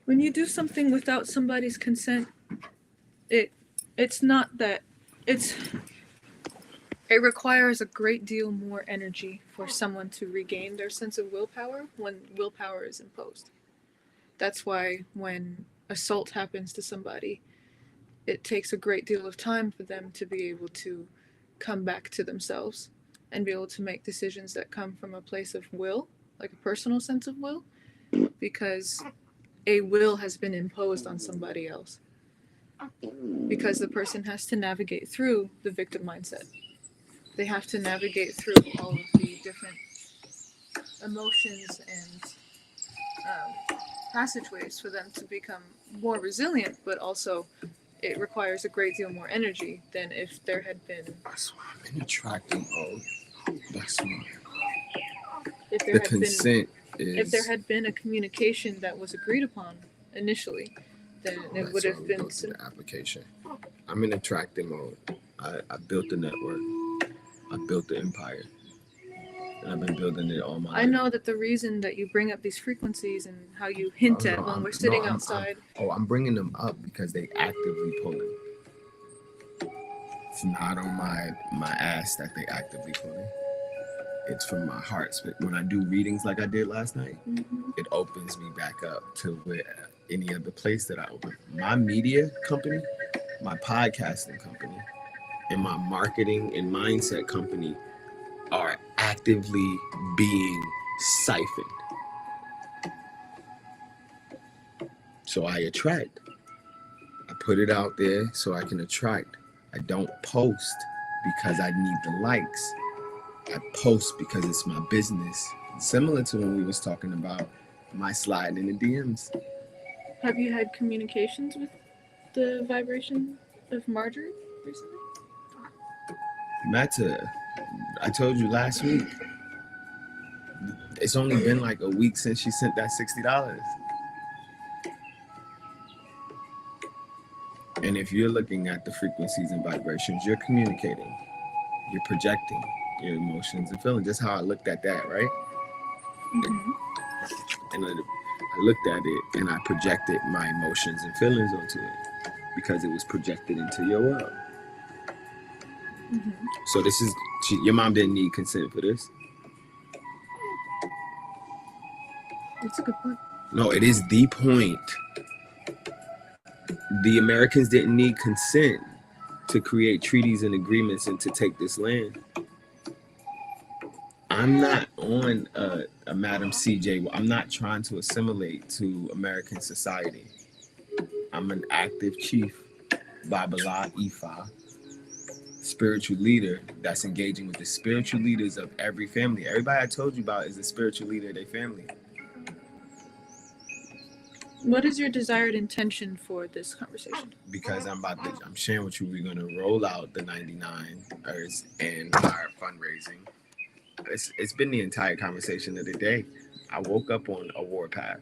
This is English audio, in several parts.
When you do something without somebody's consent, it it's not that it's it requires a great deal more energy for someone to regain their sense of willpower when willpower is imposed. That's why when assault happens to somebody, it takes a great deal of time for them to be able to come back to themselves and be able to make decisions that come from a place of will, like a personal sense of will, because a will has been imposed on somebody else. Because the person has to navigate through the victim mindset. They have to navigate through all of the different emotions and passageways for them to become more resilient, but also it requires a great deal more energy than if there had been. That's why I'm in attracting mode. That's why. If there The had consent been, is. if there had been a communication that was agreed upon initially, then it would have been the application. I'm in attracting mode. I built the network. I built the empire. And I've been building it all my life. I know that the reason that you bring up these frequencies and how you hint at when we're sitting outside. I'm bringing them up because they actively pulling. It's not on my ass that they actively pulling. It's from my heart. When I do readings like I did last night, it opens me back up to where any other place that I open. My media company, my podcasting company, and my marketing and mindset company are actively being siphoned. So I attract. I put it out there so I can attract. I don't post because I need the likes. I post because it's my business. Similar to when we was talking about my sliding in the DMs. Have you had communications with the vibration of Marjorie recently? Meta, I told you last week. It's only been like a week since she sent that $60. And if you're looking at the frequencies and vibrations, you're communicating, you're projecting your emotions and feelings. Just how I looked at that, right? And I looked at it and I projected my emotions and feelings onto it because it was projected into your world. So this is, your mom didn't need consent for this. That's a good point. No, it is the point. The Americans didn't need consent to create treaties and agreements and to take this land. I'm not on a Madam CJ. I'm not trying to assimilate to American society. I'm an active chief, Babala Ifa, spiritual leader that's engaging with the spiritual leaders of every family. Everybody I told you about is a spiritual leader of their family. What is your desired intention for this conversation? Because I'm sharing with you, we're going to roll out the 99ers and our fundraising. It's been the entire conversation of the day. I woke up on a warpath.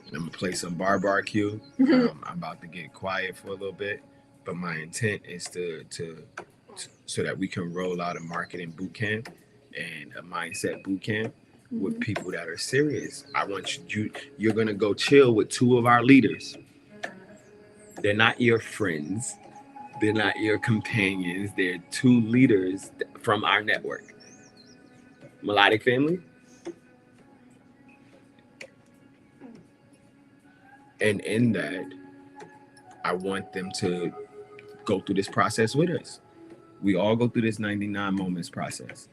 I'm going to play some barbecue. I'm about to get quiet for a little bit, but my intent is to so that we can roll out a marketing boot camp and a mindset boot camp with people that are serious. I want you're going to go chill with two of our leaders. They're not your friends. They're not your companions. They're two leaders from our network. Melodic Family. And in that, I want them to go through this process with us. We all go through this 99 moments process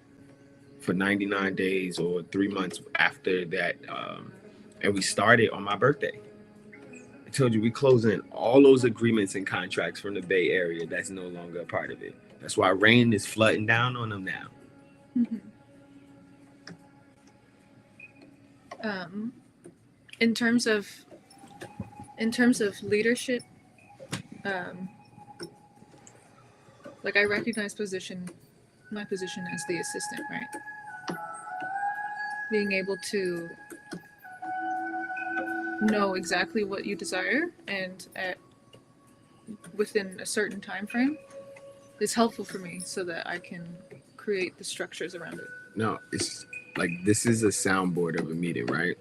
for 99 days or 3 months after that. And we started on my birthday. I told you we closing all those agreements and contracts from the Bay Area that's no longer a part of it. That's why rain is flooding down on them now. In terms of leadership, like I recognize my position as the assistant, right? Being able to know exactly what you desire and within a certain time frame is helpful for me so that I can create the structures around it. No, it's like this is a soundboard of a meeting, right?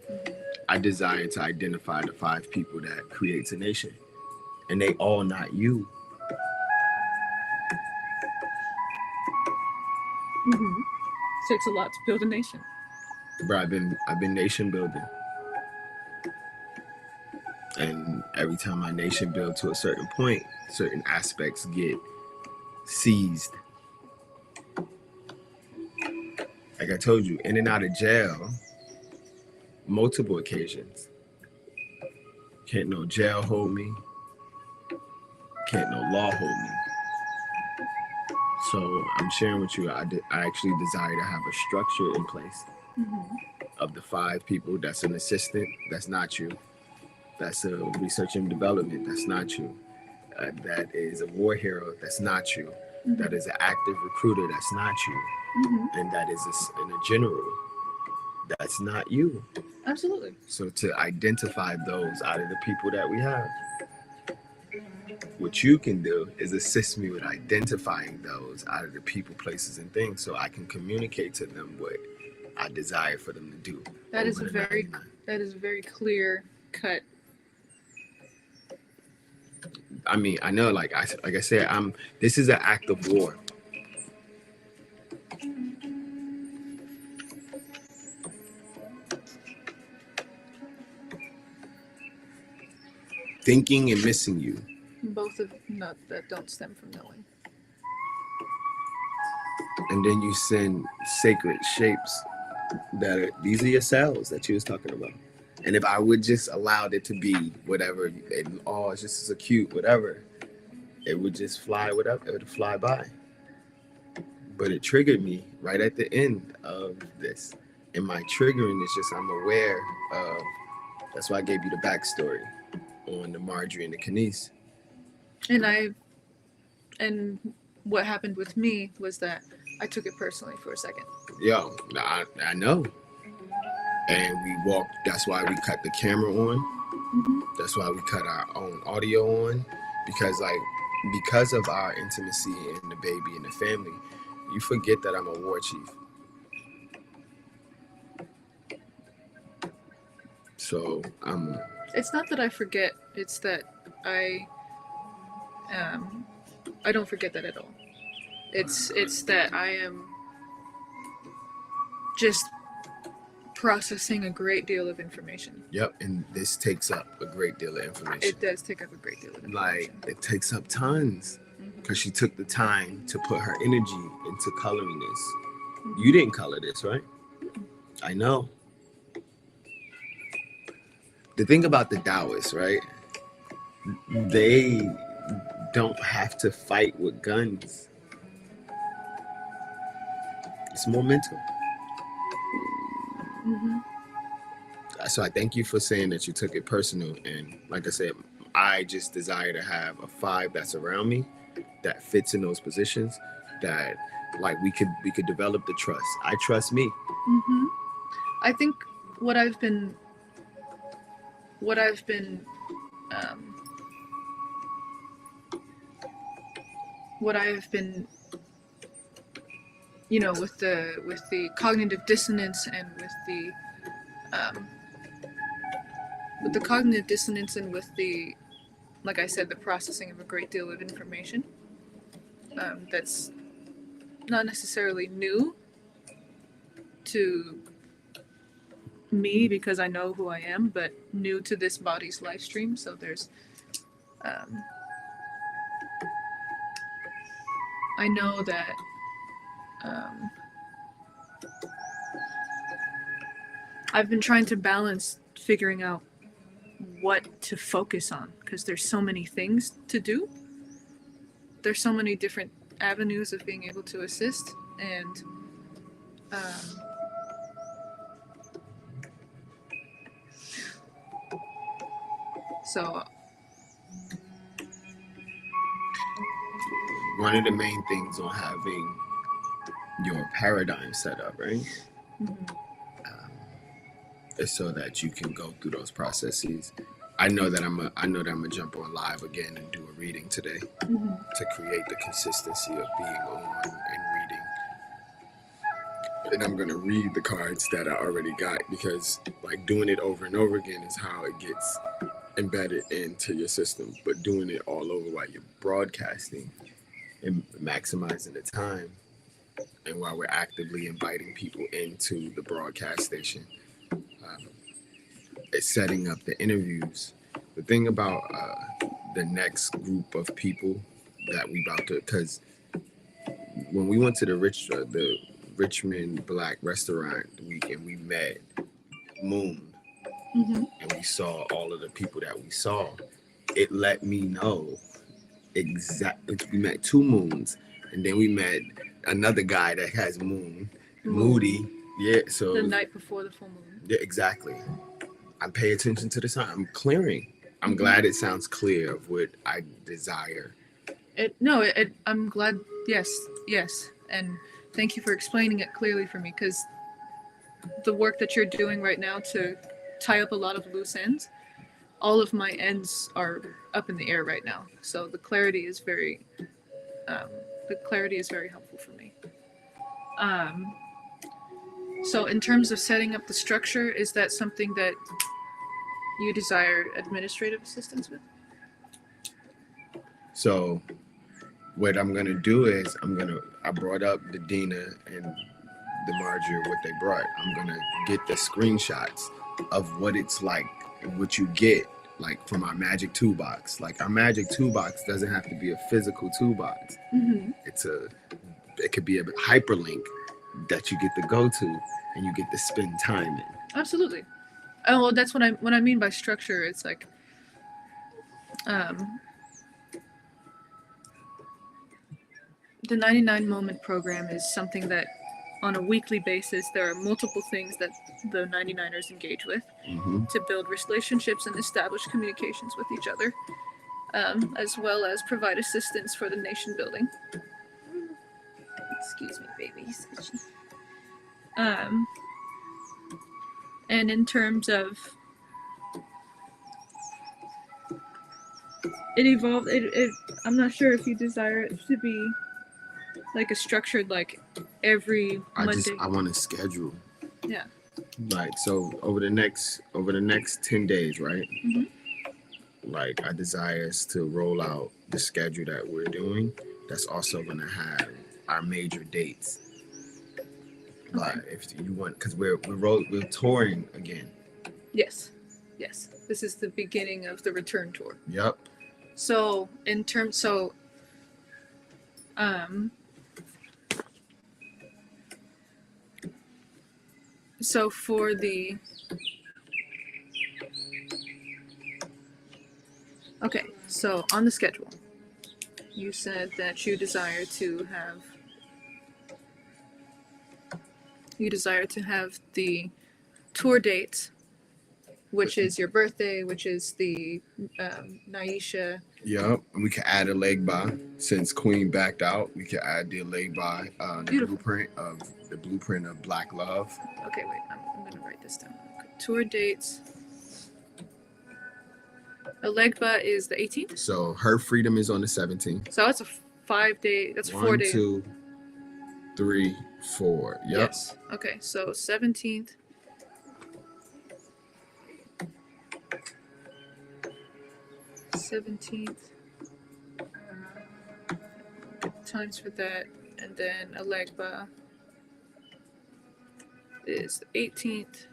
I desire to identify the 5 people that creates a nation, and they all not you. Takes a lot to build a nation. Bro, I've been nation building, and every time my nation build to a certain point, certain aspects get seized. Like I told you, in and out of jail, multiple occasions. Can't no jail hold me. Can't no law hold me. So I'm sharing with you, I actually desire to have a structure in place of the 5 people. That's an assistant, that's not you. That's a research and development, that's not you. That is a war hero, that's not you. That is an active recruiter, that's not you. And that is a general, that's not you. Absolutely. So to identify those out of the people that we have, what you can do is assist me with identifying those out of the people, places, and things, so I can communicate to them what I desire for them to do. That is a very clear cut. I mean, I know, like I said, this is an act of war. Thinking and missing you. Both of not that don't stem from knowing. And then you send sacred shapes these are your cells that you was talking about. And if I would just allowed it to be whatever, it's just so cute, whatever, it would just fly, whatever, it would fly by. But it triggered me right at the end of this. And my triggering is just, I'm aware of, that's why I gave you the backstory on the Marjorie and the Kenise. And what happened with me was that I took it personally for a second. Yo, I know. And we walked, that's why we cut the camera on. That's why we cut our own audio on. Because of our intimacy and the baby and the family, you forget that I'm a war chief. So it's not that I forget, it's that I don't forget that at all. It's that I am just processing a great deal of information. Yep, and this takes up a great deal of information. It does take up a great deal of information. Like, it takes up tons. Because she took the time to put her energy into coloring this. You didn't color this, right? I know. The thing about the Taoists, right? They don't have to fight with guns. It's more mental. So I thank you for saying that you took it personal. And like I said, I just desire to have a 5 that's around me that fits in those positions, that like we could develop the trust. I trust me. I think what I've been you know, with the cognitive dissonance and with the cognitive dissonance and with the, like I said, the processing of a great deal of information, that's not necessarily new to me because I know who I am, but new to this body's live stream. So there's I know that I've been trying to balance figuring out what to focus on, because there's so many things to do. There's so many different avenues of being able to assist, and so one of the main things on having your paradigm set up, right? Is so that you can go through those processes. I know that I'm gonna jump on live again and do a reading today to create the consistency of being on and reading. and I'm gonna read the cards that I already got, because like doing it over and over again is how it gets embedded into your system. But doing it all over while you're broadcasting and maximizing the time, and while we're actively inviting people into the broadcast station, it's setting up the interviews. The thing about the next group of people that we about to, because when we went to the Richmond Black Restaurant weekend, we met Moon, and we saw all of the people that we saw. It let me know exactly. We met two Moons, and then we met another guy that has Moody. Yeah, so the night before the full moon. Yeah, exactly. I pay attention to the sign. I'm clearing. I'm glad it sounds clear of what I desire. I'm glad. Yes, and thank you for explaining it clearly for me, because the work that you're doing right now to tie up a lot of loose ends, all of my ends are up in the air right now. So the clarity is very helpful for me. So in terms of setting up the structure, is that something that you desire administrative assistance with? So what I'm gonna do is I brought up the Dina and the Marjorie, what they brought. I'm gonna get the screenshots of what it's like and what you get like from our magic toolbox. Like our magic toolbox doesn't have to be a physical toolbox. It could be a hyperlink that you get to go to and you get to spend time in. Absolutely. Oh, well, that's what I mean by structure. It's like the 99 moment program is something that on a weekly basis there are multiple things that the 99ers engage with to build relationships and establish communications with each other, as well as provide assistance for the nation building. Excuse me, babies. And in terms of it evolved, I'm not sure if you desire it to be like a structured, like every Monday. I want to schedule. Yeah. Like, so over the next 10 days, right? Like I desire us to roll out the schedule that we're doing. That's also going to have our major dates. But if you want, because we're touring again. Yes. This is the beginning of the return tour. Yep. So so for the so on the schedule, you said that you desire to have the tour dates, which is your birthday, which is the Naisha. Yep, and we can add a leg by, since Queen backed out. We can add the leg by, the blueprint of Black Love. Okay, wait, I'm gonna write this down. Okay. Tour dates. Alegba is the 18th. So her freedom is on the 17th. So that's a 5 day. That's 4 days. 1, 2, 3, 4. Yep. Yes. Okay, so 17th. Get the times for that, and then Alegba is the 18th.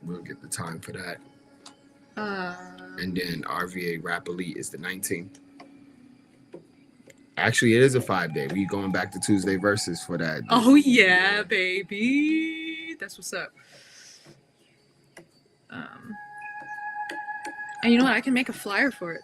We'll get the time for that. And then RVA Rap Elite is the 19th. Actually, it is a 5-day. We going back to Tuesday versus for that. Oh yeah, baby. That's what's up. And you know what? I can make a flyer for it.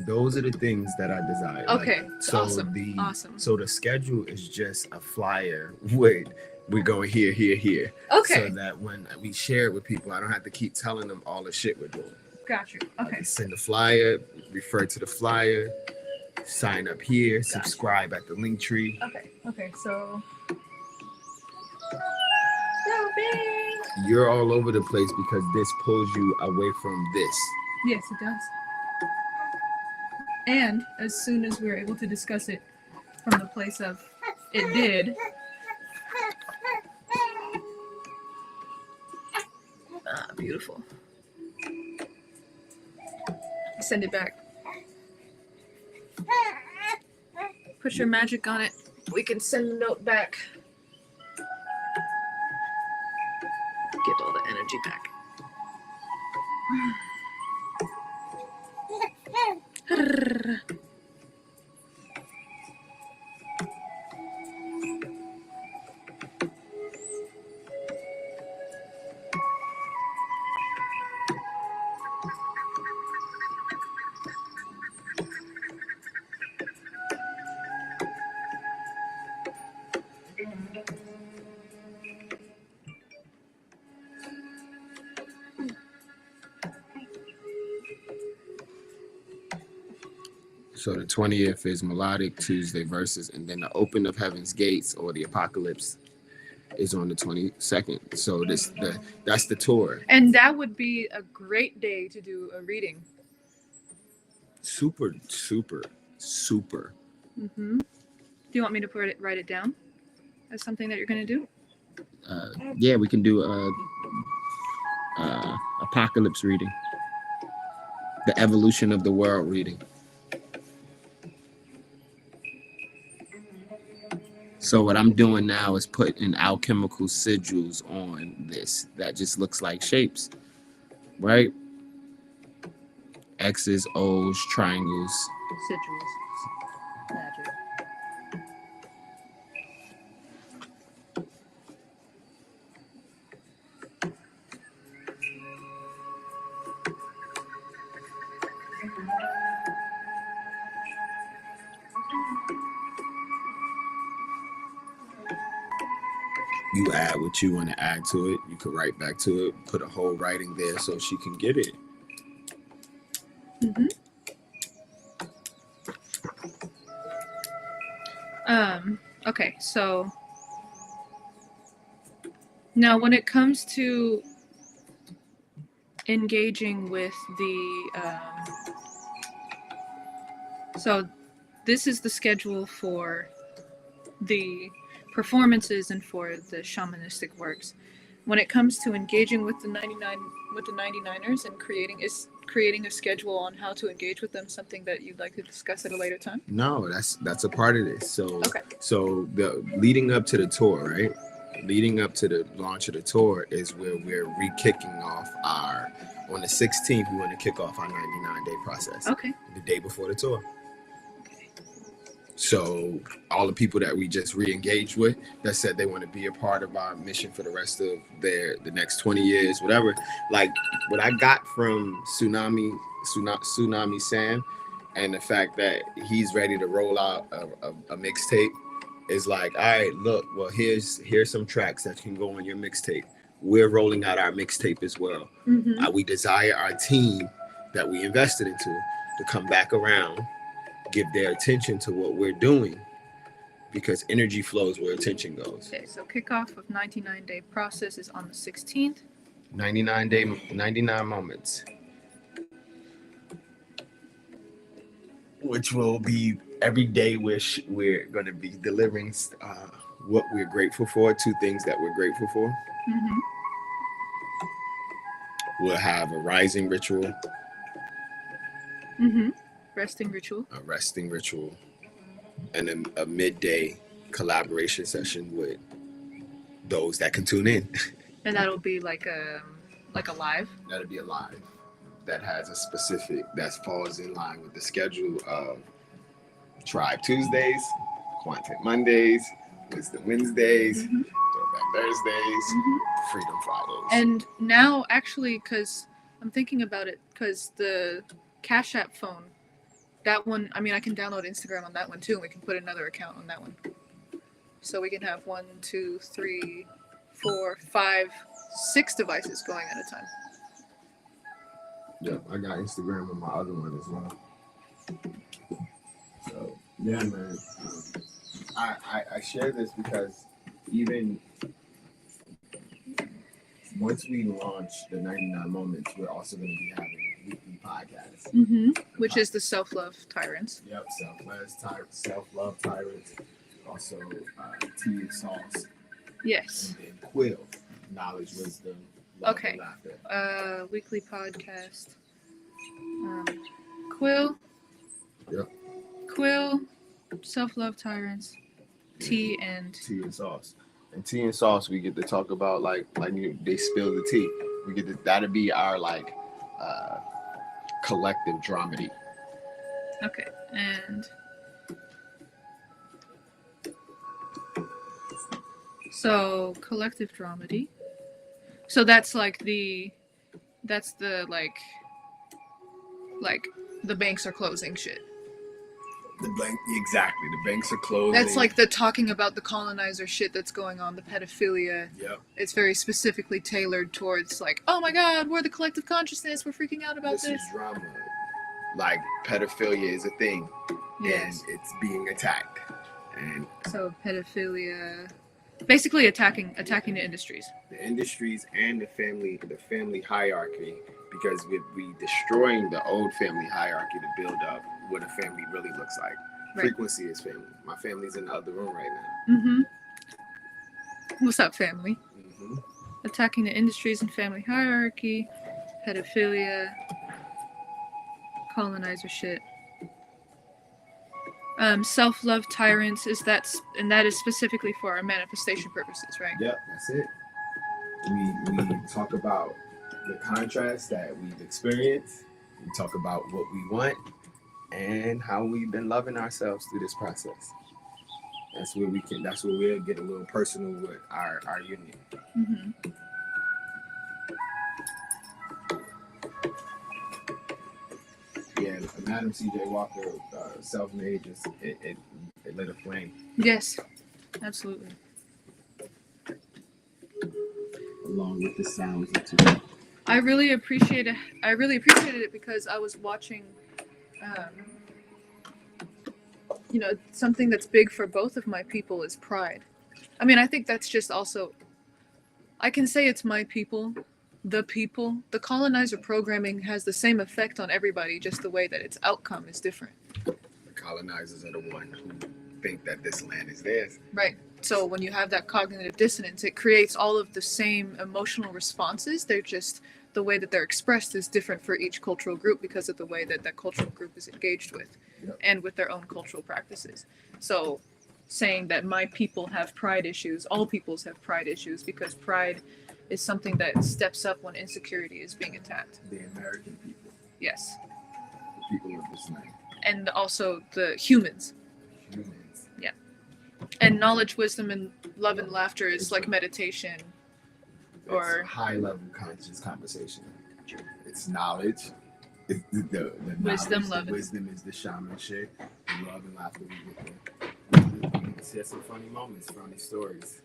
Those are the things that I desire. Okay, like, so awesome. Awesome. So the schedule is just a flyer. Wait, we're going here. Okay. So that when we share it with people, I don't have to keep telling them all the shit we're doing. Got you. Okay. Send a flyer, refer to the flyer, sign up here, subscribe at the link tree. Okay, so. So big. You're all over the place because this pulls you away from this. Yes, it does. And as soon as we were able to discuss it from the place of it did, beautiful. Send it back. Put your magic on it. We can send the note back. Get all the energy back. So the 20th is Melodic Tuesday verses, and then the Open of Heaven's Gates or the Apocalypse is on the 22nd. So that's the tour. And that would be a great day to do a reading. Super, super, super. Mm-hmm. Do you want me to write it down as something that you're going to do? Yeah, we can do Apocalypse reading. The Evolution of the World reading. So what I'm doing now is putting alchemical sigils on this that just looks like shapes, right? X's, O's, triangles. Sigils. Magic. You add what you want to add to it. You could write back to it, put a whole writing there so she can get it. Mm-hmm. Okay, so now when it comes to engaging with the so this is the schedule for the performances and for the shamanistic works. When it comes to engaging with the 99ers and creating a schedule on how to engage with them something that you'd like to discuss at a later time? No, that's a part of this. So okay. So the leading up to the tour, right? Leading up to the launch of the tour is where we're re-kicking off on the 16th, we want to kick off our 99-day process. Okay. The day before the tour. So all the people that we just re-engaged with that said they want to be a part of our mission for the rest of the next 20 years, whatever. Like what I got from Tsunami Sam and the fact that he's ready to roll out a mixtape is like, all right, look, well, here's some tracks that can go on your mixtape. We're rolling out our mixtape as well. Mm-hmm. We desire our team that we invested into to come back around, give their attention to what we're doing, because energy flows where attention goes. Okay, so kickoff of 99-day process is on the 16th. 99 moments, which will be every day. We're going to be delivering what we're grateful for, 2 things that we're grateful for. Mm-hmm. We'll have a rising ritual. Mm-hmm. Resting ritual. A resting ritual. And a midday collaboration session with those that can tune in. And that'll be like a live? That'll be a live. That has a specific, that falls in line with the schedule of Tribe Tuesdays, Quantum Mondays, Wisdom Wednesdays, mm-hmm. Throwback Thursdays, mm-hmm. Freedom Fridays. And now, actually, because I'm thinking about it, because the Cash App phone, that one, I mean, I can download Instagram on that one too, and we can put another account on that one. So we can have 1, 2, 3, 4, 5, 6 devices going at a time. Yep, I got Instagram on my other one as well. So, yeah, man. I share this because even once we launch the 99 Moments, we're also going to be having weekly podcasts. Mm-hmm. Which is the Self-Love Tyrants. Yep, Self-Love Tyrants. Also, Tea and Sauce. Yes. And then Quill, Knowledge, Wisdom, Love Okay. and laughter. Weekly podcast. Quill. Yep. Quill. Self-love tyrants. Tea and Tea and sauce. And tea and sauce, we get to talk about they spill the tea. We get to that'll be our collective dramedy. okay. And so collective dramedy. So that's like the the banks are closing shit. Exactly. The banks are closing. That's like the talking about the colonizer shit that's going on, the pedophilia. Yep. It's very specifically tailored towards like, oh my god, we're the collective consciousness, we're freaking out about This this. is drama. Like pedophilia is a thing. Yes. And it's being attacked. And So pedophilia, basically attacking the industries. the industries and the family hierarchy, because we destroying the old family hierarchy to build up what a family really looks like. Right. Frequency is family. My family's in the other room right now. Mm-hmm. What's up, family? Mm-hmm. Attacking the industries and family hierarchy, pedophilia, colonizer shit. Self-love tyrants that is specifically for our manifestation purposes, right? Yep, that's it. We talk about the contrast that we've experienced. We talk about what we want and how we've been loving ourselves through this process. That's where we'll get a little personal with our union. Mm-hmm. Yeah, Madam C.J. Walker, self-made, it lit a flame. Yes, absolutely. Along with the sounds of today. I really appreciated it because I was watching, something that's big for both of my people is pride. I mean, I think that's just also, I can say it's my people, the people. The colonizer programming has the same effect on everybody, just the way that its outcome is different. The colonizers are the ones who think that this land is theirs. Right. So when you have that cognitive dissonance, it creates all of the same emotional responses. They're just, the way that they're expressed is different for each cultural group because of the way that that cultural group is engaged with. Yep. And with their own cultural practices. So saying that my people have pride issues, all peoples have pride issues, because pride is something that steps up when insecurity is being attacked. The American people. Yes. The people of this land. And also the humans. Humans. Yeah. And knowledge, wisdom, and love and laughter is like meditation. Or it's high level conscious conversation. It's knowledge. It's the wisdom, knowledge, love, the wisdom is the shaman shit. The love and laughter we get there. We can share some funny moments, funny stories.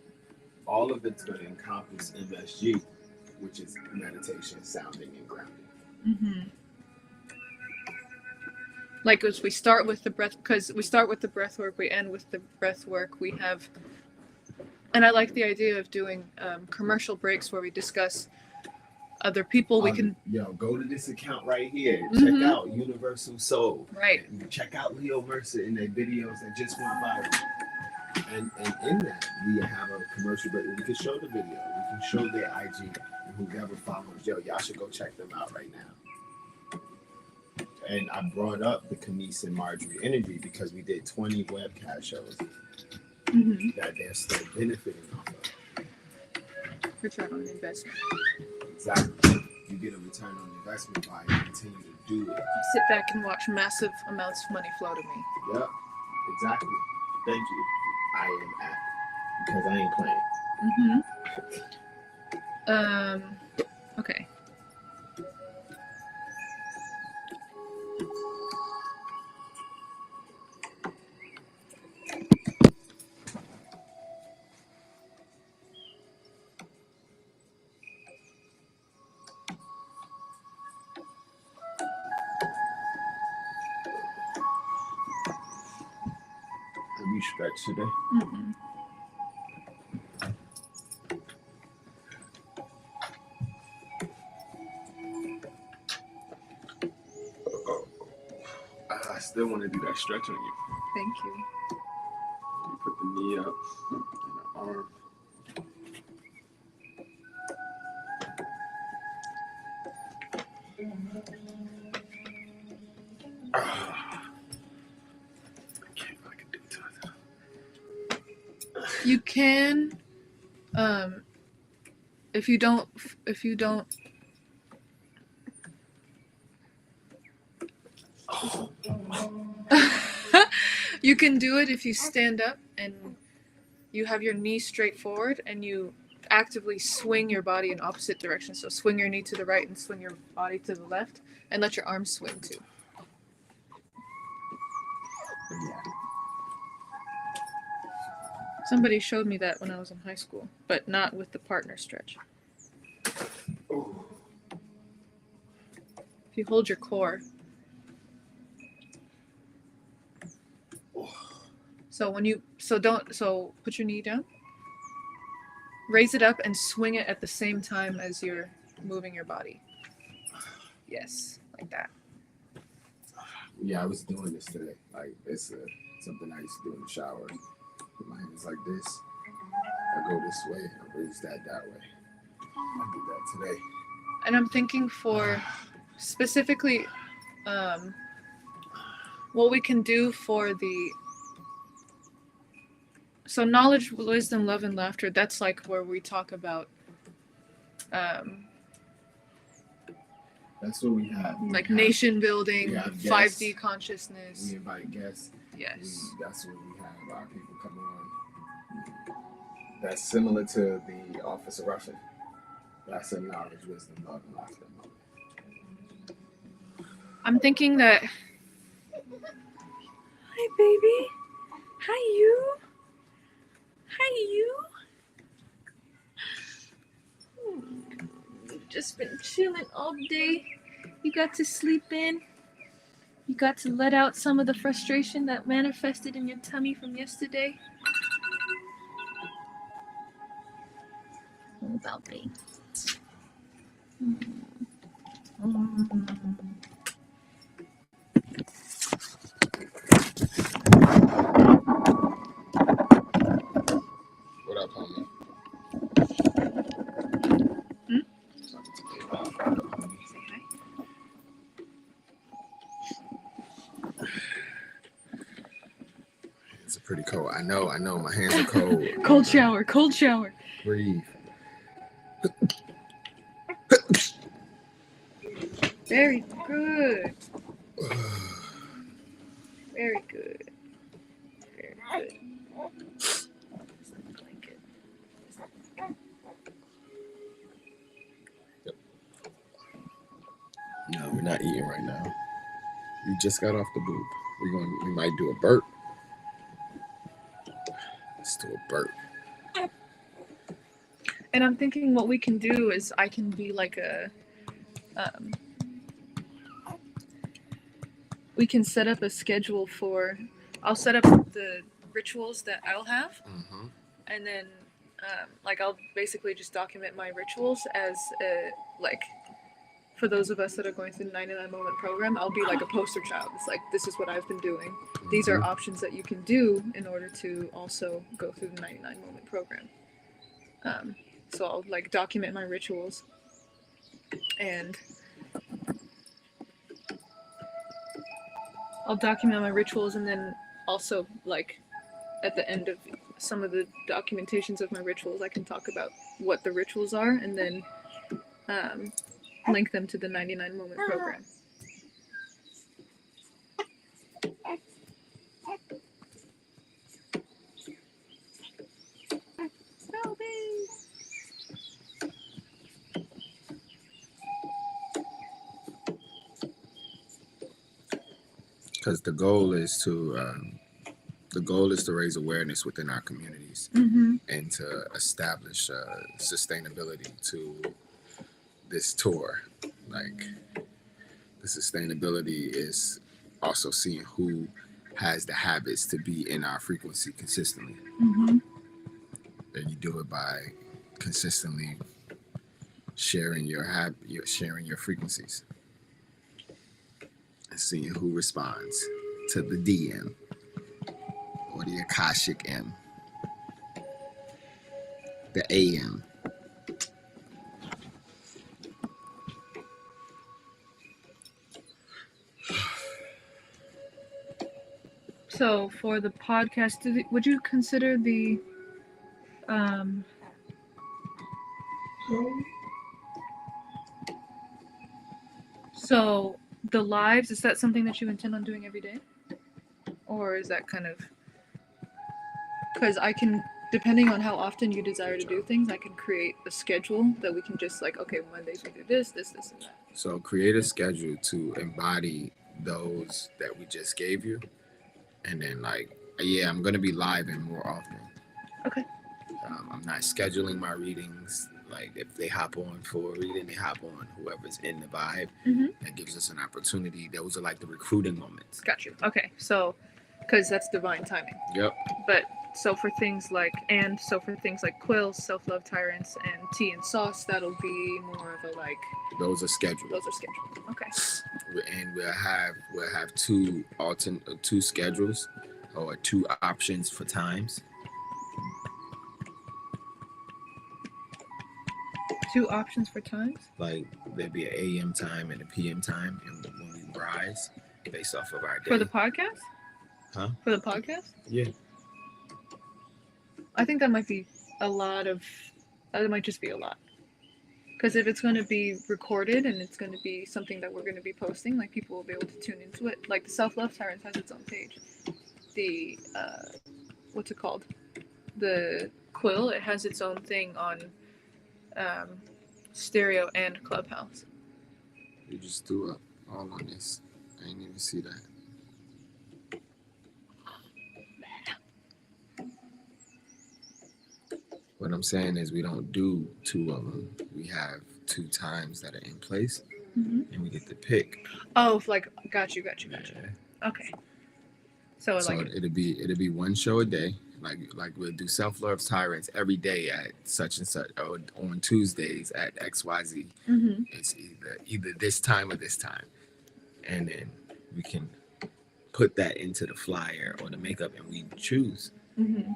All of it's going to encompass MSG, which is meditation, sounding, and grounding. Mm-hmm. Like as we start with the breath, because we start with the breath work, we end with the breath work. We have, and I like the idea of doing commercial breaks where we discuss other people. We can go to this account right here. Mm-hmm. Check out Universal Soul. Right. And check out Leo Mercer in their videos that just went viral. And in that, we have a commercial break. We can show the video. We can show their IG. And whoever follows, y'all should go check them out right now. And I brought up the Camise and Marjorie energy because we did 20 webcast shows Mm-hmm. that they're still benefiting off of. Return on investment. Exactly. You get a return on investment by continue to do it. Sit back and watch massive amounts of money flow to me. Yep. Exactly. Thank you. I am at because I ain't playing. Okay. Have you stretched today? Mm-mm. I still want to do that stretch on you. Thank you. You put the knee up and the arm. You can, if you don't, you can do it if you stand up and you have your knee straight forward and you actively swing your body in opposite directions. So swing your knee to the right and swing your body to the left, and let your arms swing too. Yeah. Somebody showed me that when I was in high school, but not with the partner stretch. Ooh. If you hold your core. So put your knee down. Raise it up and swing it at the same time as you're moving your body. Yes, like that. Yeah, I was doing this today. Like, it's something I used to do in the shower. Put my hands like this. I go this way. I raise that way. I did that today. And I'm thinking for specifically what we can do for the... So knowledge, wisdom, love, and laughter, that's like where we talk about that's what we have. like nation building, 5D guests. consciousness. We invite guests. Yes. That's what we have. Our people come on. That's similar to the Office of Russian. That's a knowledge, wisdom, love, and laughter moment. I'm thinking that... Hi, baby. Hi, you. Hi, you. You've just been chilling all day. You got to sleep in. You got to let out some of the frustration that manifested in your tummy from yesterday. What about me? What up, homie? It's a pretty cold. I know. My hands are cold. Cold shower. Breathe. Very good. Very good. Very good. Blanket. No, we're not eating right now. We just got off the boob. We might do a burp. Let's do a burp. And I'm thinking what we can do is I can be like a... we can set up a schedule for... I'll set up the rituals that I'll have. Mm-hmm. And then I'll basically just document my rituals as like... For those of us that are going through the 99 Moment Program, I'll be like a poster child. It's like, this is what I've been doing. Mm-hmm. These are options that you can do in order to also go through the 99 Moment Program. So I'll like document my rituals, and then also like at the end of some of the documentations of my rituals, I can talk about what the rituals are, and then link them to the 99 Moment Program. Because the goal is to raise awareness within our communities, Mm-hmm. and to establish sustainability to this tour. Like, the sustainability is also seeing who has the habits to be in our frequency consistently. Mm-hmm. And you do it by consistently sharing your frequencies and seeing who responds to the DM or the Akashic M, the AM. So for the podcast, would you consider the Um, so the lives, is that something that you intend on doing every day? Or is that kind of, because I can, depending on how often you desire to do things, I can create a schedule that we can just like, okay, Mondays we do this, this, this, and that. So create a schedule to embody those that we just gave you, and then like, yeah, I'm gonna be live in more often. Okay. I'm not scheduling my readings. Like if they hop on for a reading, they hop on. Whoever's in the vibe, that gives us an opportunity. Those are like the recruiting moments. Got you. Okay, so because that's divine timing. Yep. But so for things like quills, self-love tyrants, and tea and sauce, that'll be more of a like. Those are scheduled. Those are scheduled. Okay. And we'll have two schedules or two options for times. Two options for times? Like there'd be an AM time and a PM time, and when we rise based off of our day. For the podcast? Huh? For the podcast? Yeah. I think that might be a lot of. That might just be a lot. Because if it's going to be recorded and it's going to be something that we're going to be posting, like people will be able to tune into it. Like the Self-Love Tyrants has its own page. The what's it called? The Quill. It has its own thing on Stereo and Clubhouse. You just threw up all on this. I didn't even see that. What I'm saying is we don't do two of them. We have two times that are in place, and we get to pick. Oh, like got you. Okay. So like it'll be one show a day. Like we'll do Self-Love Tyrants every day at such and such, or on Tuesdays at XYZ. It's either this time or this time, and then we can put that into the flyer or the makeup, and we choose.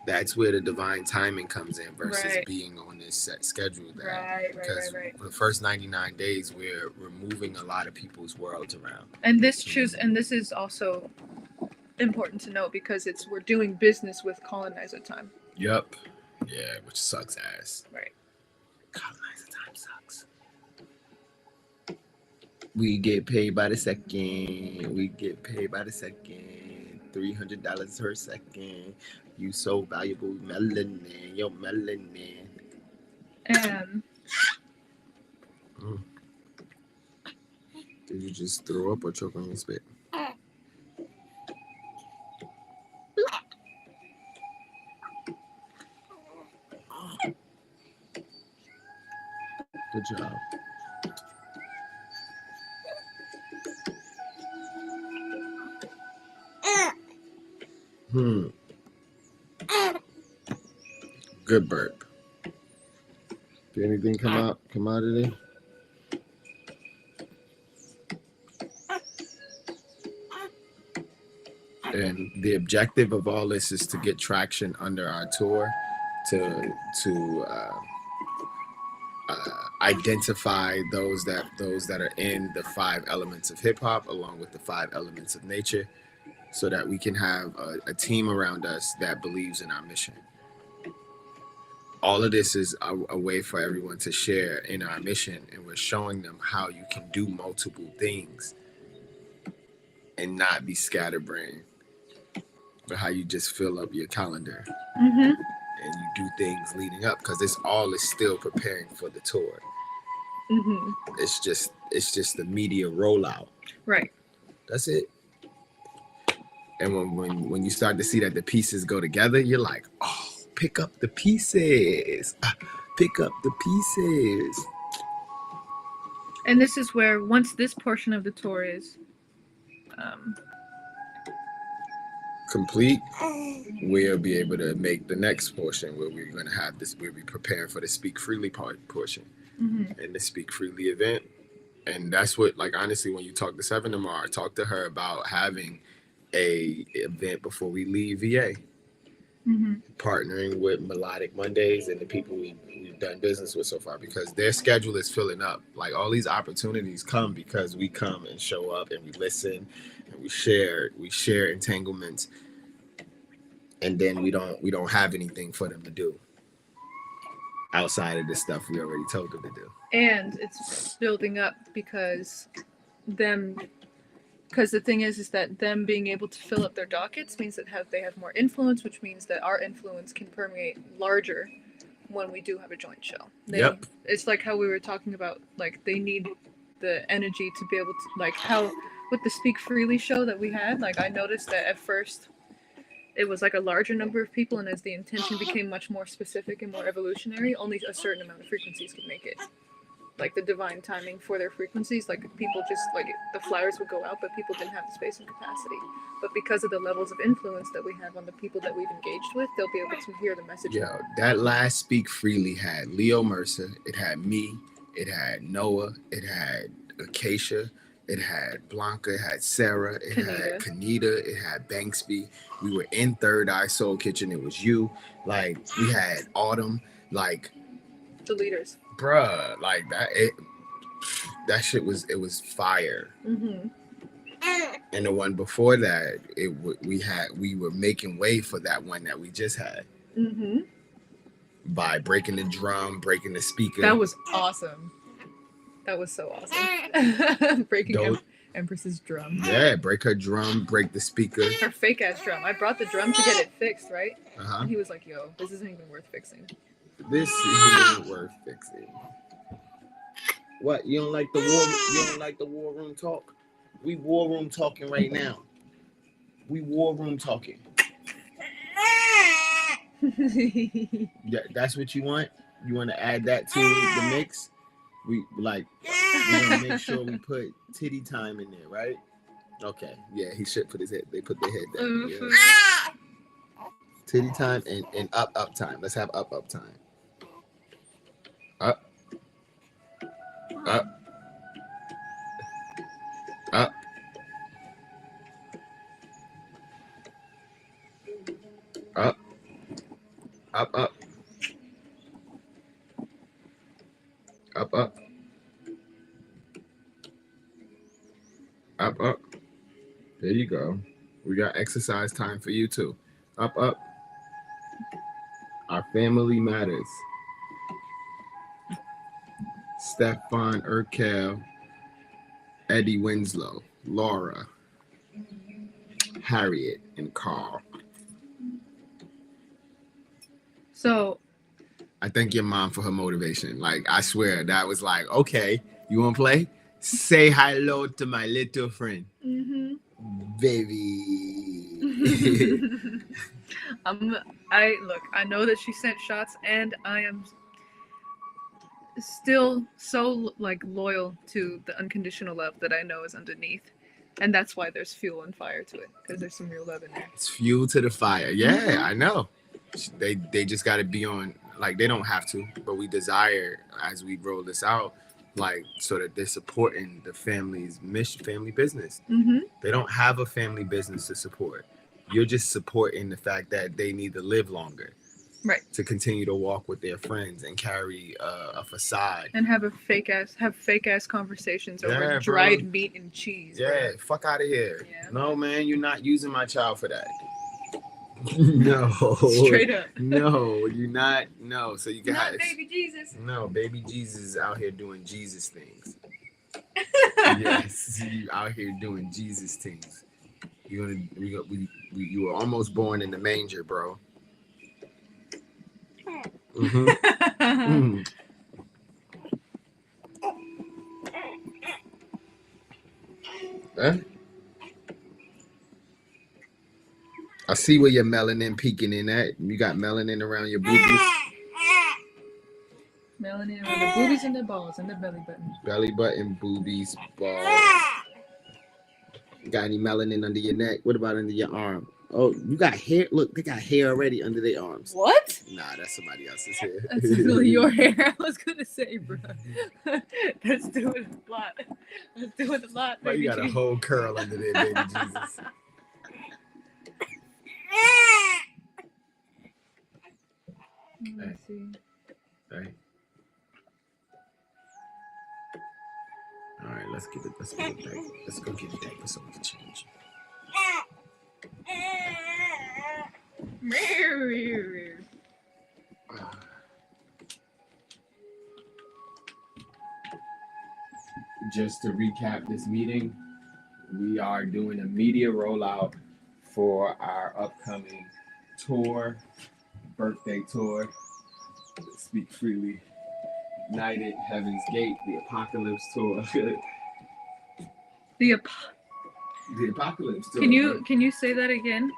That's where the divine timing comes in versus being on this set schedule. Because for the first 99 days, we're moving a lot of people's worlds around. And this is also important to note because we're doing business with colonizer time. Yep. Yeah, which sucks ass. Right. Colonizer time sucks. We get paid by the second. $300 per second. You so valuable, melanin. Yo, melanin. Did you just throw up or choke on your spit? Good job. Good burp. Did anything come out of there? And the objective of all this is to get traction under our tour, to identify those that are in the 5 elements of hip hop, along with the 5 elements of nature, so that we can have a team around us that believes in our mission. All of this is a way for everyone to share in our mission, and we're showing them how you can do multiple things and not be scatterbrained, but how you just fill up your calendar and you do things leading up, because this all is still preparing for the tour. It's just the media rollout. Right. That's it. And when you start to see that the pieces go together, you're like, oh, pick up the pieces. Pick up the pieces. And this is where, once this portion of the tour is complete, we'll be able to make the next portion where we're going to have this, we'll be preparing for the Speak Freely portion and the Speak Freely event. And that's what, like, honestly, when you talk to Seven tomorrow, talk to her about having a event before we leave VA. Partnering with Melodic Mondays and the people we've done business with so far, because their schedule is filling up. Like, all these opportunities come because we come and show up and we listen and we share entanglements, and then we don't have anything for them to do. outside of the stuff we already told them to do. And it's building up because the thing is that them being able to fill up their dockets means that they have more influence, which means that our influence can permeate larger when we do have a joint show. Yep. It's like how we were talking about, like, they need the energy to be able to, like, how with the Speak Freely show that we had, like, I noticed that at first it was like a larger number of people, and as the intention became much more specific and more evolutionary, only a certain amount of frequencies could make it. Like, the divine timing for their frequencies, like, people just, like, the flowers would go out, but people didn't have the space and capacity. But because of the levels of influence that we have on the people that we've engaged with, they'll be able to hear the message. Yo, that last Speak Freely had Leo Mercer, it had me, it had Noah, it had Acacia, it had Blanca, it had Sarah, it had Kanita, it had Banksby. We were in Third Eye Soul Kitchen, it was you. Like, we had Autumn, like, the leaders. Bruh, like that shit was fire. Mm-hmm. And the one before that, we were making way for that one that we just had. Mm-hmm. By breaking the drum, breaking the speaker. That was awesome. That was so awesome. Breaking Empress's drum. Yeah, break her drum, break the speaker. Her fake ass drum. I brought the drum to get it fixed, right? Uh-huh. And he was like, "Yo, this isn't even worth fixing." This isn't worth fixing. What? You don't like the war? You don't like the war room talk? We war room talking right now. We war room talking. Yeah, that's what you want. You want to add that to the mix? We want to make sure we put titty time in there, right? Okay. Yeah, he should put his head. They put their head down. Yeah. Titty time and up time. Let's have up time. Up. Up. Up. Up. Up, up. Up, up. Up, up. There you go. We got exercise time for you too. Up, up. Our family matters. Stefan Urkel, Eddie Winslow, Laura, Harriet, and Carl. So I thank your mom for her motivation. Like, I swear that was like, okay, you want to play? Say hello to my little friend. Mm-hmm. Baby. I know that she sent shots, and I am still so, like, loyal to the unconditional love that I know is underneath. And that's why there's fuel and fire to it, because there's some real love in there. It's fuel to the fire. Yeah, I know. They just got to be on, like, they don't have to, but we desire, as we roll this out, like, so that they're supporting the family's mission, family business. Mm-hmm. They don't have a family business to support. You're just supporting the fact that they need to live longer. Right. To continue to walk with their friends and carry a facade. And have fake ass conversations over dried meat and cheese. Yeah, bro. Fuck out of here. Yeah. No, man, you're not using my child for that. No. Straight up. No, you're not. No. So you guys. Not baby Jesus. No, baby Jesus is out here doing Jesus things. Yes, you out here doing Jesus things. You were almost born in the manger, bro. Mm-hmm. Mm. Huh? I see where your melanin peeking in at. You got melanin around your boobies. Melanin around the boobies and the balls and the belly button. Belly button, boobies, balls. Got any melanin under your neck? What about under your arm? Oh, you got hair. Look, they got hair already under their arms. What? Nah, that's somebody else's hair. That's really your hair. I was gonna say, bro. That's doing a lot. That's doing a lot. But you got a whole curl under there, baby Jesus. Let's see. Hey. All right, let's get it back. Let's go get it back for some change. just to recap this meeting, we are doing a media rollout for our upcoming tour, birthday tour, Speak Freely, United, Heaven's Gate, the Apocalypse Tour. The Apocalypse Tour. Can you say that again?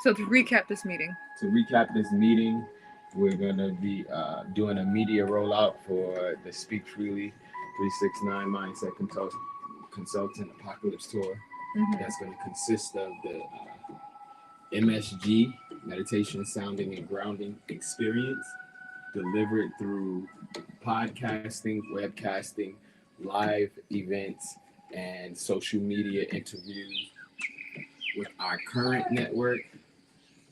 So to recap this meeting. To recap this meeting, we're gonna be doing a media rollout for the Speak Freely 369 Mindset Consultant Apocalypse Tour. That's going to consist of the MSG, Meditation, Sounding, and Grounding Experience, delivered through podcasting, webcasting, live events, and social media interviews with our current network,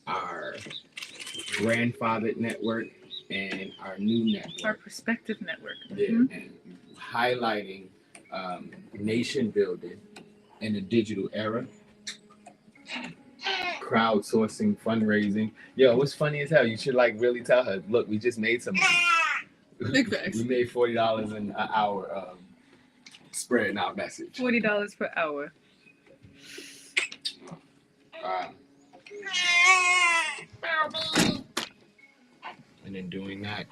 our grandfathered network, and our new network. Our prospective network. Yeah, and highlighting nation building in the digital era, crowdsourcing, fundraising. Yo, what's funny as hell? You should like really tell her, look, we just made some money. Big facts. We made $40 an hour spreading our message. $40 per hour. And in doing that,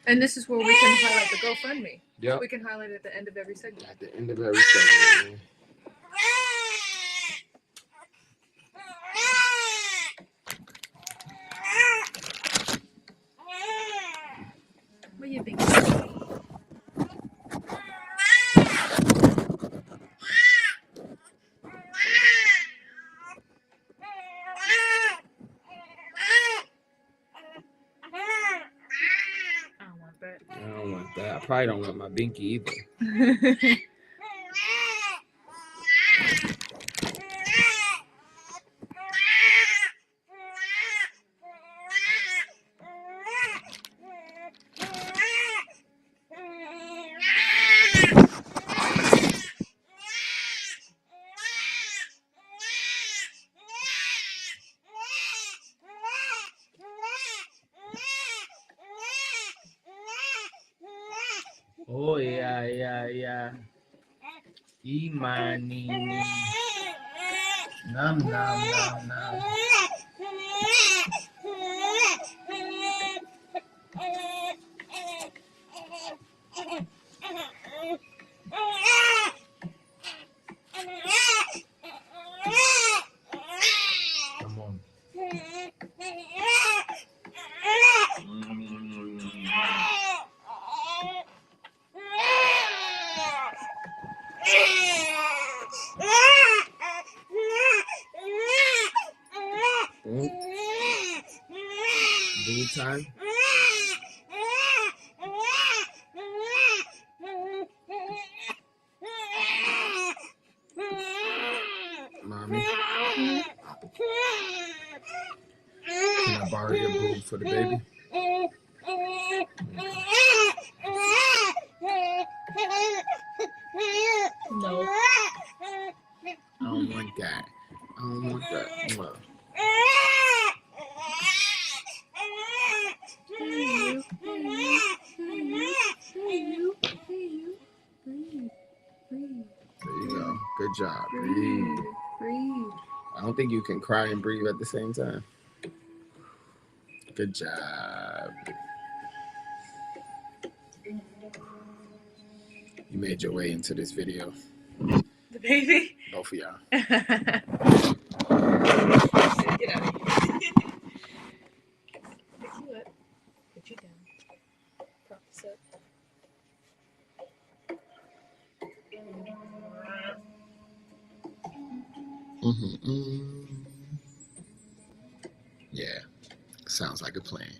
and this is where we can highlight the GoFundMe. Yep. We can highlight it at the end of every segment. At the end of every segment, man. What do you think? I don't want that. I probably don't want my binky either. Oh yeah. Imani. Nam. Come on. Boo time. Mommy, can I borrow your boo for the baby? No. I don't want that. No. There you go. Good job. Breathe. I don't think you can cry and breathe at the same time. Good job. You made your way into this video. The baby? Both of y'all. Get out of here. Pick you up. Put you down. Prop this up. Yeah. Sounds like a plan.